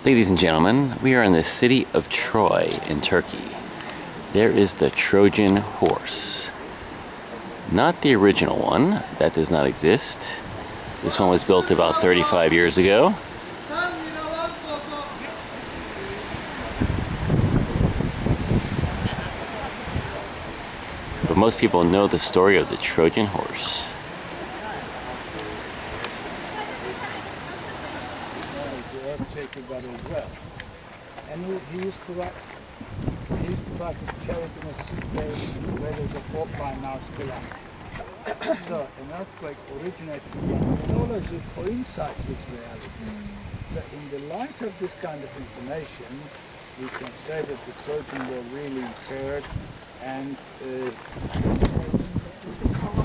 Ladies and gentlemen, we are in the city of Troy in Turkey. There is the Trojan Horse. Not the original one, that does not exist. This one was built about 35 years ago. But most people know the story of the Trojan Horse. And he used to practice carrying in a suitcase where there's a fault line now still on. So an earthquake originated from archaeology coincides with reality. So in the light of this kind of information, we can say that the Trojan War really occurred. And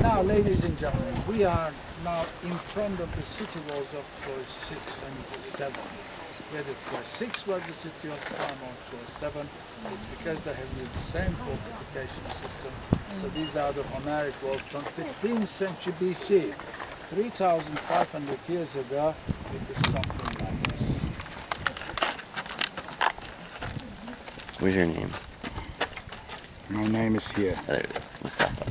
now, ladies and gentlemen, we are now in front of the city walls of Troy 6 and 7. Where the Troy 6 was the city of Priam of Troy 7, it's because they have used the same fortification system. So these are the Homeric walls from 15th century BC. 3,500 years ago, it was something like this. What's your name? My name is here. Oh, there it is, Mustafa.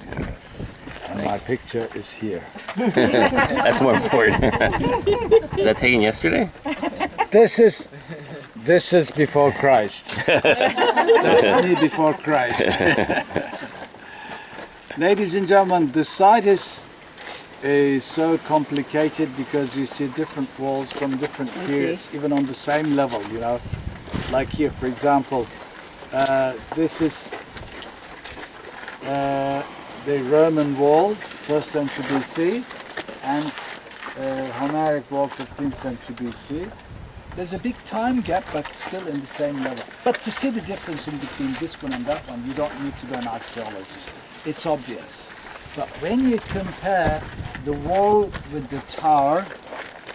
Yes. And my picture is here. That's more important. Is that taken yesterday? This is before Christ. That's me before Christ. Ladies and gentlemen, the site is so complicated because you see different walls from different periods, even on the same level, you know. Like here, for example, this is the Roman wall, 1st century BC, and Homeric wall, 15th century BC. There's a big time gap, but still in the same level. But to see the difference in between this one and that one, you don't need to be an archaeologist. It's obvious. But when you compare the wall with the tower,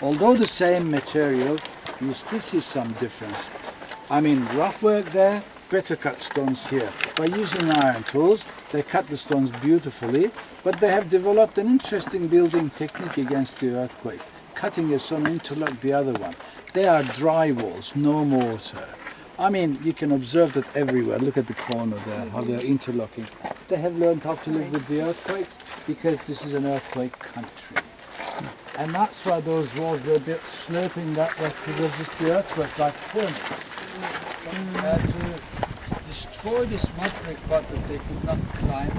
although the same material, you still see some difference. I mean, rough work there, better cut stones here. By using iron tools, they cut the stones beautifully, but they have developed an interesting building technique against the earthquake, cutting a stone interlock the other one. They are dry walls, no mortar. I mean, you can observe that everywhere. Look at the corner there, how they're interlocking. They have learned how to live with the earthquakes because this is an earthquake country. And that's why those walls were built sloping that way to resist the earthquake like pyramids. To destroy this mud brick part that they could not climb,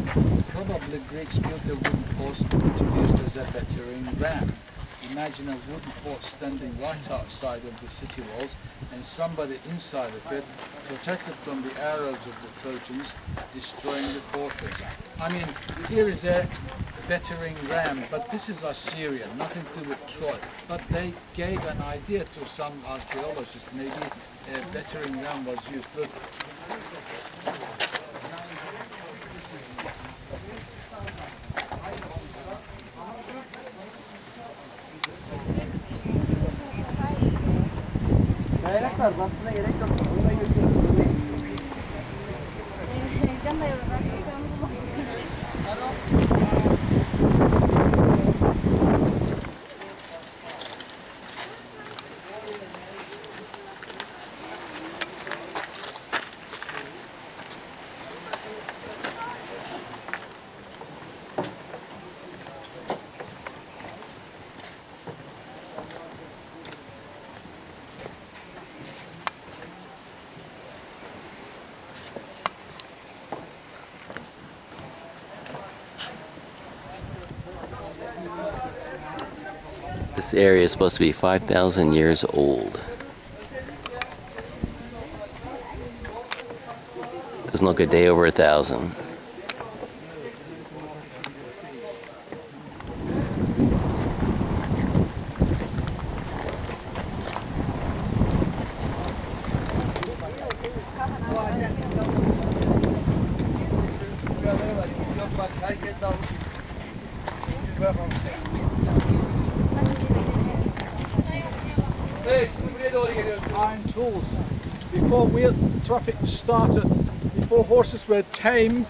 probably Greeks built a wooden post to be used as a battering ram. Imagine a wooden fort standing right outside of the city walls and somebody inside of it, protected from the arrows of the Trojans, destroying the fortress. I mean, here is a battering ram, but this is Assyrian, nothing to do with Troy. But they gave an idea to some archaeologists, maybe a battering ram was used. Look. Bayrak var, aslında gerek yok. Onu da götürürüz. Can da yorulur. This area is supposed to be 5,000 years old. Doesn't look a day over 1,000. Iron tools. Before wheel traffic started, before horses were tamed,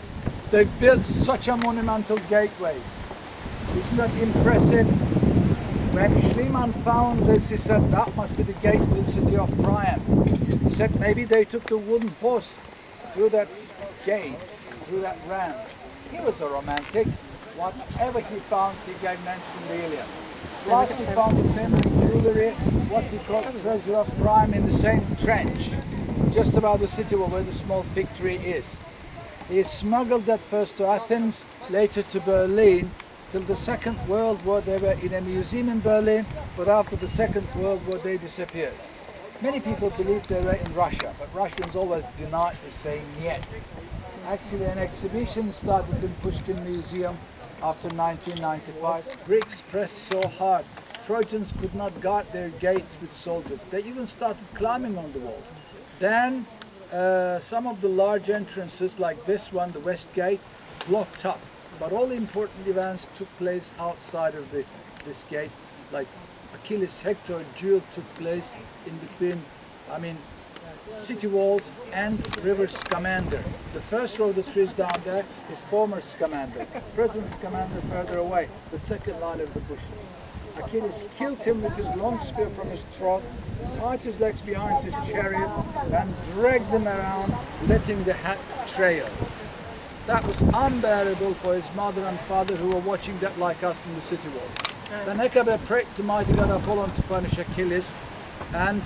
they built such a monumental gateway. Isn't that impressive? When Schliemann found this, he said that must be the gate to the city of Priam. He said maybe they took the wooden horse through that gate, through that ram. He was a romantic. Whatever he found, he gave mention in the Iliad. Plus he found his family jewelry, what he called treasure of Priam, in the same trench, just above the city where the small fig tree is. He smuggled that first to Athens, later to Berlin. Till the Second World War they were in a museum in Berlin, but after the Second World War they disappeared. Many people believe they were in Russia, but Russians always denied the saying yet. Actually, an exhibition started in Pushkin Museum after 1995. Greeks pressed so hard, Trojans could not guard their gates with soldiers. They even started climbing on the walls. Then some of the large entrances, like this one, the West Gate, blocked up. But all important events took place outside of this gate, like Achilles' Hector duel took place in between, city walls and river Scamander. The first row of the trees down there is former Scamander, present Scamander further away, the second line of the bushes. Achilles killed him with his long spear from his throat, tied his legs behind his chariot, and dragged him around, letting the hat trail. That was unbearable for his mother and father, who were watching that like us from the city walls. Then Hecate prayed to mighty god Apollon to punish Achilles, and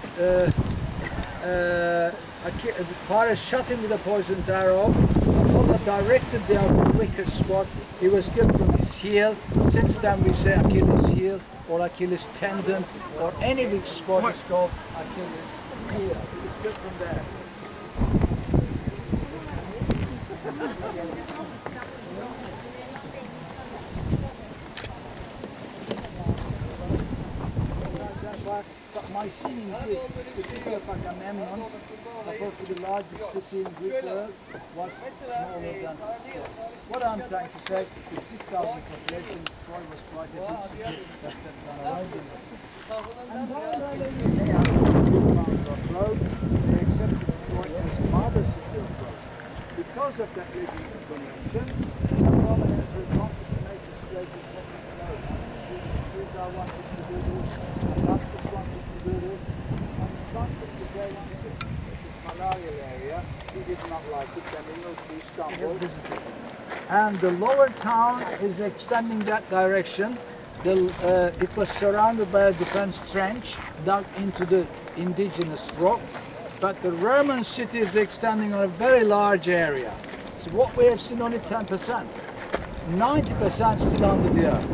Paris shot him with a poisoned arrow. Apollo directed the arrow with his sword. He was killed from his heel. Since then we say Achilles' heel or Achilles' tendon, or any which spot is called Achilles' heel. He was killed from there. Mycenae in Greece, the city of Agamemnon, supposed to be the largest city in Greek world, was smaller than Troy. What I'm trying to say is with 6,000 population, Troy was quite a big city that had And then they had a road, they accepted Troy as the mother city of Troy. Because of that regional convention, the Roman Emperor wanted to make this place a second road. Caesar wanted to do this, Augustus wanted to do this, and Constantine the Great wanted this malarial area. He did not like it, then he moved to Istanbul. And the lower town is extending that direction. It was surrounded by a defense trench dug into the indigenous rock, but the Roman city is extending on a very large area. So what we have seen only 10%. 90% still under the earth.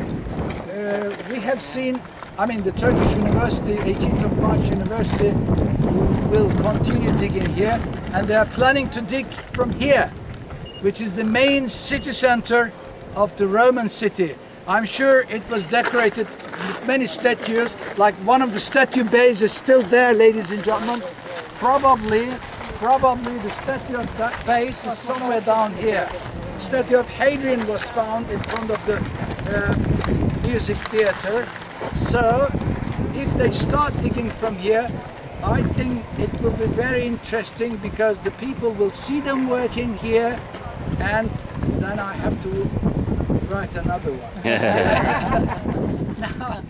We have seen, the Turkish University, 18th of March University, will continue digging here, and they are planning to dig from here, which is the main city center of the Roman city. I'm sure it was decorated with many statues, like one of the statue bays is still there, ladies and gentlemen. Probably the statue of that base is somewhere down here. The statue of Hadrian was found in front of the music theater. So, if they start digging from here, I think it will be very interesting, because the people will see them working here, and then I have to write another one. Now,